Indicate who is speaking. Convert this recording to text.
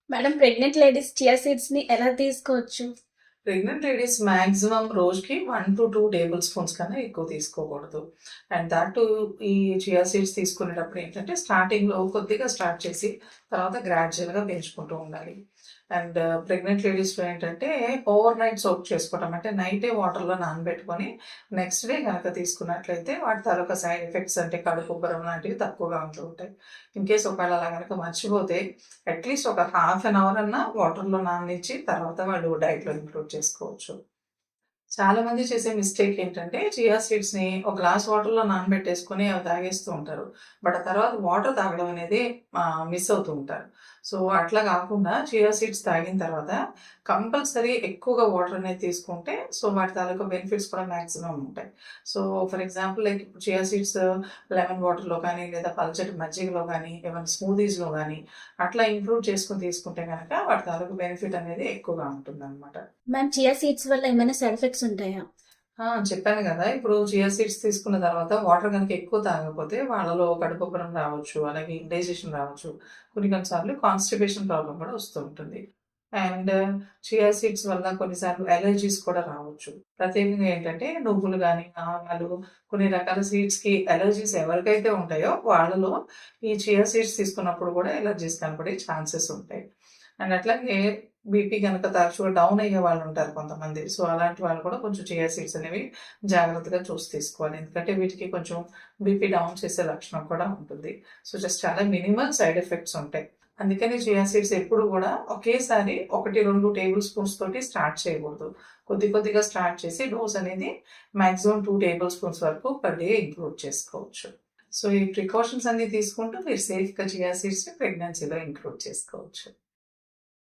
Speaker 1: Madam, pregnant ladies chia seeds ని ఎలా తీసుకోవచ్చు?
Speaker 2: ప్రెగ్నెంట్ లేడీస్ మాక్సిమం రోజుకి 1 to 2 టేబుల్ స్పూన్స్ కన్నా ఎక్కువ తీసుకోకూడదు. అండ్ దాట్ ఈ చియా సీడ్స్ తీసుకునేటప్పుడు ఏంటంటే స్టార్టింగ్లో కొద్దిగా స్టార్ట్ చేసి తర్వాత గ్రాడ్యువల్గా పెంచుకుంటూ ఉండాలి. అండ్ ప్రెగ్నెంట్ లేడీస్లో ఏంటంటే ఓవర్ నైట్ సోక్ చేసుకోవటం, అంటే నైటే వాటర్లో నానబెట్టుకొని నెక్స్ట్ డే కనుక తీసుకున్నట్లయితే వాటి తాలూకా సైడ్ ఎఫెక్ట్స్ అంటే కడుపు ఉబ్బరం లాంటివి తక్కువగా ఉంటూ ఉంటాయి. ఇన్ కేస్ ఒకవేళ అలా కనుక మర్చిపోతే అట్లీస్ట్ ఒక హాఫ్ అన్ అవర్ అన్నా వాటర్లో నాననిచ్చి తర్వాత వాళ్ళు డైట్‌లో ఇంక్లూడ్ చేసుకోవచ్చు. చాలామంది చేసే మిస్టేక్ ఏంటంటే చియా సీడ్స్‌ని ఒక గ్లాస్ వాటర్‌లో నానబెట్టేసుకొని అవి తాగేస్తూ ఉంటారు. బట్ ఆ తర్వాత వాటర్ తాగడం అనేది మిస్ అవుతూ ఉంటారు. సో, అట్లా కాకుండా చియా సీడ్స్ తాగిన తర్వాత కంపల్సరీ ఎక్కువగా వాటర్ అనేది తీసుకుంటే సో, వాటి తాలూకా బెనిఫిట్స్ కూడా మాక్సిమం ఉంటాయి. సో, ఫర్ ఎగ్జాంపుల్ లైక్ ఇప్పుడు చియా సీడ్స్ లెమన్ వాటర్‌లో కానీ, లేదా పల్చటి మజ్జిగలో గానీ, ఏమైనా స్మూదీస్‌లో గానీ అట్లా ఇంక్లూడ్ చేసుకొని తీసుకుంటే గనక వాటి తాలూకా బెనిఫిట్ అనేది ఎక్కువగా ఉంటుందనమాట.
Speaker 1: మ్యామ్, చియా సీడ్స్ వల్ల ఏమైనా సైడ్ ఎఫెక్ట్స్ ఉంటాయా?
Speaker 2: చెప్పాను గదా! ఇప్పుడు చియా సీడ్స్ తీసుకున్న తర్వాత వాటర్ గనుక ఎక్కువ తాగకపోతే వాళ్ళలో కడుపుబ్బరం రావచ్చు. అలాగే ఇండైజెషన్ రావచ్చు. కొన్ని కొన్ని సార్లు కాన్‌స్టిపేషన్ ప్రాబ్లమ్ కూడా వస్తూ ఉంటుంది. అండ్ చియా సీడ్స్ వల్ల కొన్నిసార్లు అలర్జీస్ కూడా రావచ్చు. ప్రత్యేకంగా ఏంటంటే నువ్వులు గానీ, ఆవాలు కొన్ని రకాల సీడ్స్‌కి అలర్జీస్ ఎవరికైతే ఉంటాయో వాళ్ళలో ఈ చియా సీడ్స్ తీసుకున్నప్పుడు కూడా అలర్జీస్ కనపడే ఛాన్సెస్ ఉంటాయి. అండ్ అట్లాగే బీపీ గనక తరచుగా డౌన్ అయ్యే వాళ్ళుంటారు కొంతమంది. సో, అలాంటి వాళ్ళు కూడా కొంచెం చియా సీడ్స్ అనేవి జాగ్రత్తగా చూసి తీసుకోవాలి. ఎందుకంటే వీటికి కొంచెం బీపీ డౌన్ చేసే లక్షణం కూడా ఉంటుంది. సో, జస్ట్ చాలా మినిమల్ సైడ్ ఎఫెక్ట్స్ ఉంటాయి. అందుకని చియా సీడ్స్ ఎప్పుడు గూడా ఒకేసారి 1, 2 టేబుల్ స్పూన్స్ తోటి స్టార్ట్ చేయకూడదు. కొద్ది కొద్దిగా స్టార్ట్ చేసి డోస్ అనేది మాక్సిమం 2 టేబుల్ స్పూన్స్ వరకు పర్ డే ఇంక్లూడ్ చేసుకోవచ్చు. సో, ఈ ప్రికాషన్స్ అన్నీ తీసుకుంటూ మీరు సేఫ్‌గా చియా సీడ్స్‌ని ప్రెగ్నెన్సీలో ఇంక్లూడ్ చేసుకోవచ్చు.